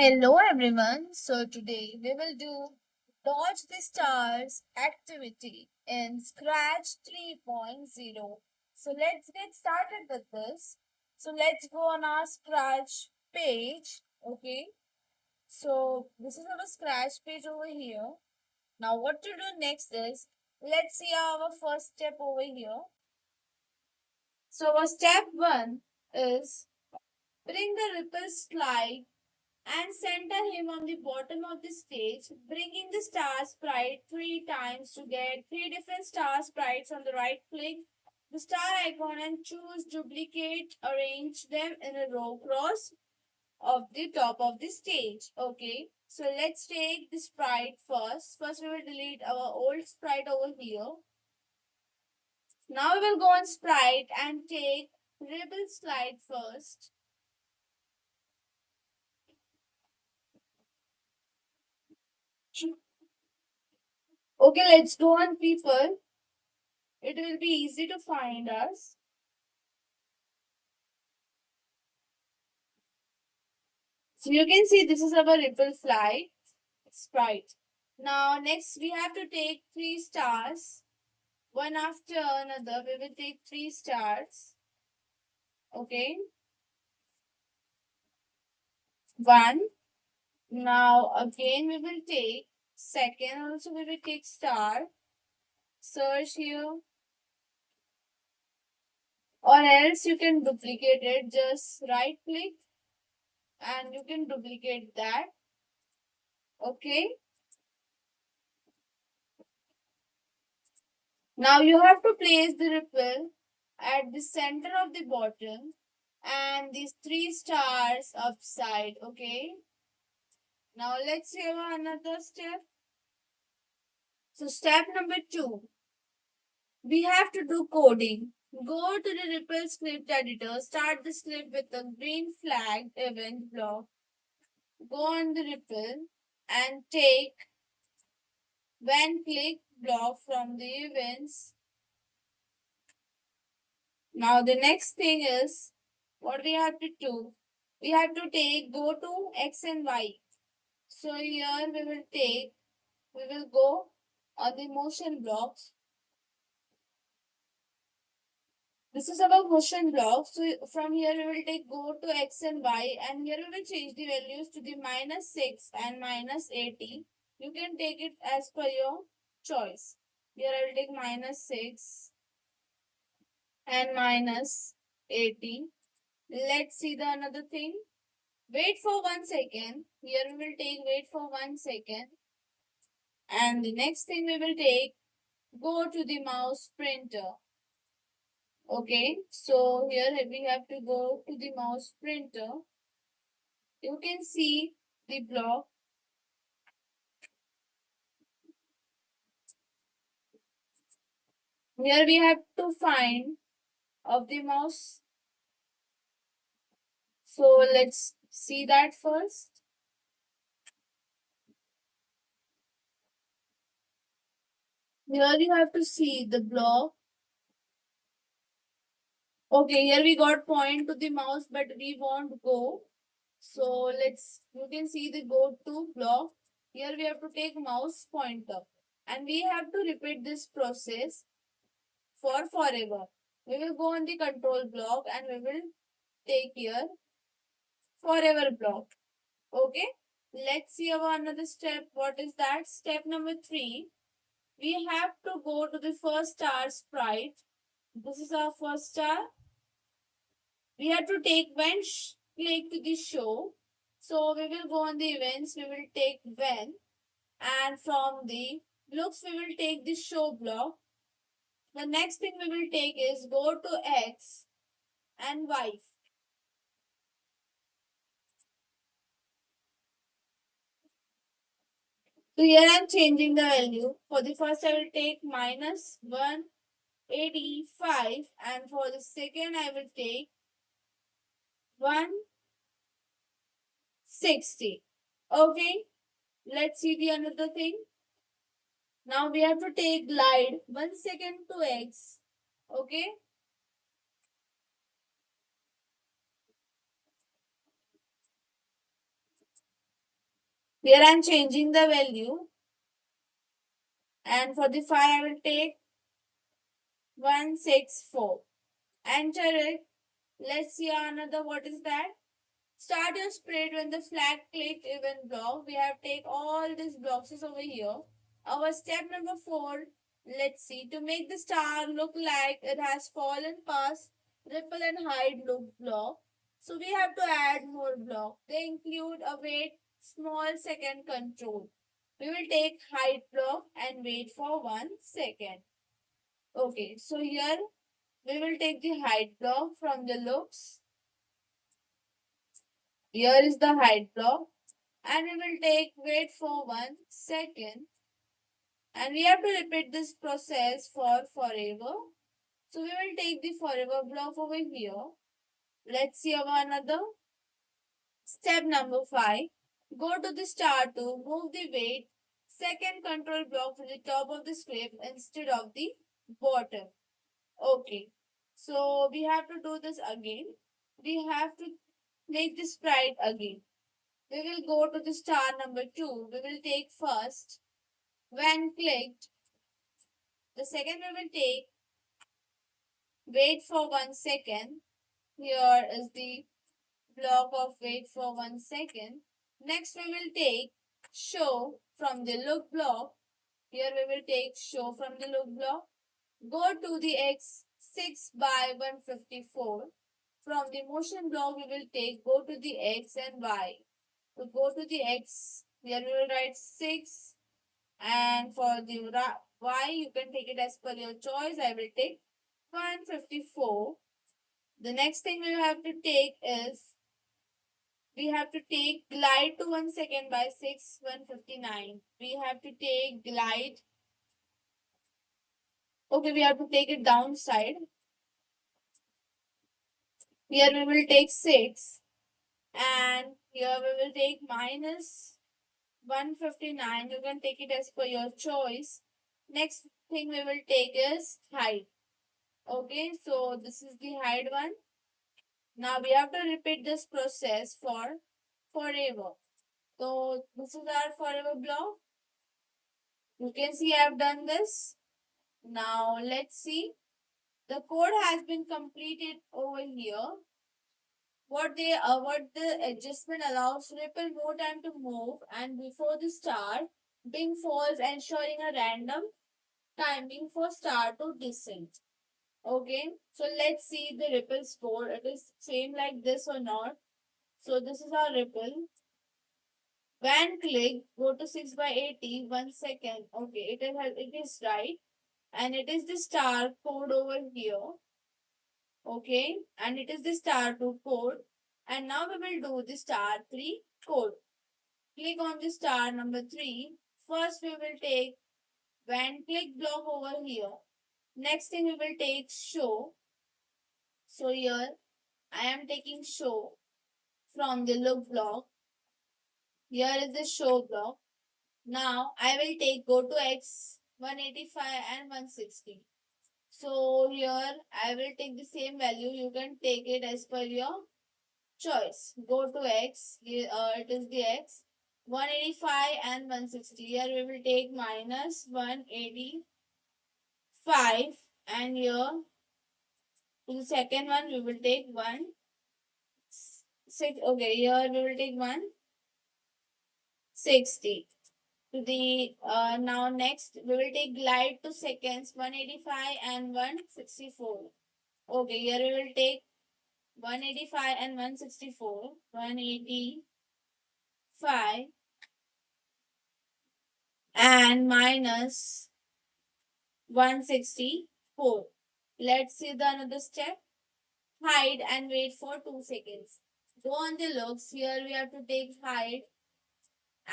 Hello everyone. So today we will do Dodge the Stars activity in Scratch 3.0. So let's get started with this. So let's go on our Scratch page. Okay. So this is our Scratch page over here. Now what to do next is let's see our first step over here. So our step 1 is bring the ripple slide and center him on the bottom of the stage, bringing the star sprite 3 times to get 3 different star sprites. On the right click the star icon and choose duplicate, arrange them in a row cross of the top of the stage. Okay, so let's take the sprite first. First we will delete our old sprite over here. Now we will go on sprite and take rebel slide first. Okay, let's go on people. It will be easy to find us. So you can see this is our ripple fly sprite. Now next we have to take 3 stars. One after another we will take 3 stars. Okay. One. Now again we will take second also we will take star. Search here. Or else you can duplicate it. Just right click and you can duplicate that. Okay. Now you have to place the ripple at the center of the bottom and these 3 stars upside. Okay. Now let's have another step. So step number 2, we have to do coding. Go to the Ripple script editor. Start the script with a green flag event block. Go on the Ripple and take when click block from the events. Now the next thing is what we have to do. We have to take go to X and Y. So here we will go on the motion blocks. This is our motion block. So from here we will take go to X and Y and here we will change the values to the -6 and -80. You can take it as per your choice. Here I will take -6 and -80. Let's see the another thing. Wait for 1 second. Here we will take wait for 1 second. And the next thing we will take go to the mouse printer. Okay, so here we have to go to the mouse printer. You can see the block. Here we have to find of the mouse. So let's see that first. Here you have to see the block. Okay, here we got point to the mouse, but we won't go. So you can see the go to block. Here we have to take mouse pointer and we have to repeat this process for forever. We will go on the control block and we will take here forever block. Okay. Let's see our another step. What is that? Step number 3. We have to go to the first star sprite. This is our first star. We have to take when click to the show. So we will go on the events. We will take when and from the looks we will take the show block. The next thing we will take is go to X and Y. So here I am changing the value. For the first I will take -185 and for the second I will take 160. Okay, let's see the another thing. Now we have to take glide 1 second to X. Okay, Here I am changing the value, and for the 5 I will take 164. Enter it. Let's see another. What is that? Start your sprint when the flag clicked even block. We have take all these boxes over here. Our step number 4. Let's see. To make the star look like it has fallen past ripple and hide loop block. So we have to add more block. They include a wait small second control. We will take hide block and wait for 1 second. Okay, so here we will take the hide block from the loops. Here is the hide block, and we will take wait for 1 second, and we have to repeat this process for forever. So we will take the forever block over here. Let's see our another. Step number 5. Go to the star to move the wait second control block to the top of the script instead of the bottom. Okay, so we have to do this again. We have to make the sprite again. We will go to the star number 2. We will take first. When clicked, the second we will take wait for 1 second. Here is the block of wait for 1 second. Next we will take show from the look block. Here we will take show from the look block. Go to the X6 by 154. From the motion block we will take go to the X and Y. To go to the X, here we will write 6, and for the Y you can take it as per your choice. I will take 154. The next thing we have to take is we have to take glide to 1 second by 6 159. We have to take glide. Okay, we have to take it downside. Here we will take 6, and here we will take minus 159. You can take it as per your choice. Next thing we will take is height. Okay, so this is the hide one. Now we have to repeat this process for forever. So this is our forever block. You can see I have done this. Now let's see. The code has been completed over here. What the adjustment allows ripple more time to move, and before the start being falls, ensuring a random timing for star to descend. Okay, so let's see the ripple score. It is same like this or not. So this is our ripple. When click, go to 6 by 80, 1 second. Okay, it is right. And it is the star code over here. Okay, and it is the star 2 code. And now we will do the star 3 code. Click on the star number 3. First we will take when click block over here. Next thing we will take show. So here I am taking show from the look block. Here is the show block. Now I will take go to X 185 and 160. So here I will take the same value. You can take it as per your choice. Go to X. It is the X 185 and 160. Here we will take minus 185, and here to the second one we will take 160. Okay, here we will take 160. To the now next we will take glide to seconds 185 and 164. Okay, here we will take 185 and 164. 185 and minus 164. Let's see the another step. Hide and wait for 2 seconds. Go on the looks. Here we have to take hide,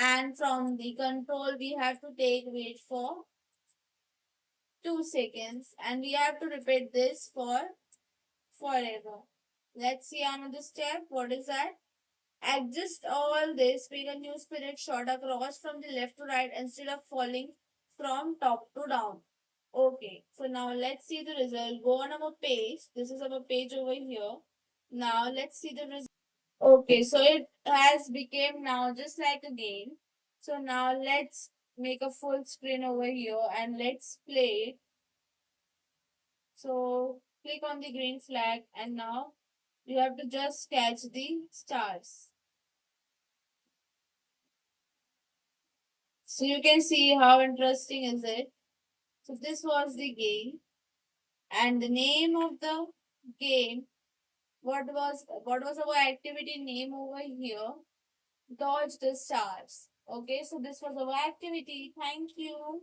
and from the control we have to take wait for 2 seconds, and we have to repeat this for forever. Let's see another step. What is that? Adjust all this, make a new spirit shot across from the left to right instead of falling from top to down. Okay, so now let's see the result. Go on our page. This is our page over here. Now let's see the result. Okay, so it has become now just like a game. So now let's make a full screen over here and let's play it. So click on the green flag and now you have to just catch the stars. So you can see how interesting is it. So this was the game and the name of the game, what was our activity name over here? Dodge the stars. Okay, so this was our activity. Thank you.